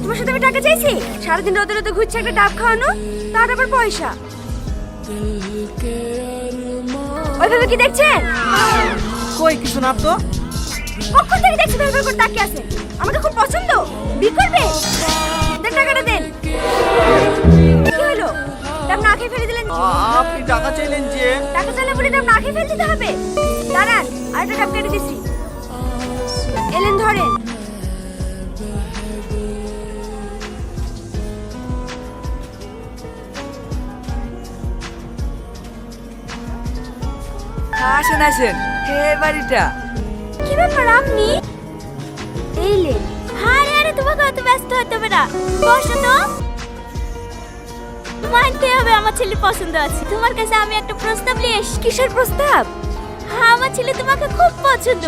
তোমার সাথে আমি টাকা চাইছি? সারাদিন রোদে রোদে ঘুরছে একটা ডাব খাওয়ানো, তার আবার পয়সা। ওইভাবে কি দেখছেন? কই কিছু না তো। কখন থেকে দেখছি বের করে তাকিয়ে আছেন। আমাকে খুব পছন্দ, বিয়ে করবে? দেন টাকাটা দেন। কি হলো? ডাব না খেয়ে ফেলে দিলেন? আপনি টাকা চাইলেন যে? টাকা চাইলে বলে ডাব না খেয়ে ফেলে দিতে হবে? দাঁড়ান, আরেকটা ডাব কেটে দিছি। এলেন ধরেন। আসেন আসেন, হে বাড়িটা। কি ব্যাপার আপনি? এইলেন। আরে আরে, তোমাকে অত ব্যস্ত হতে হবে না, বসো তো। মানতে হবে আমার ছেলে পছন্দ আছে। তোমার কাছে আমি একটা প্রস্তাব নিয়ে এসেছি। কিসের প্রস্তাব? আমার ছেলে তোমাকে খুব পছন্দ।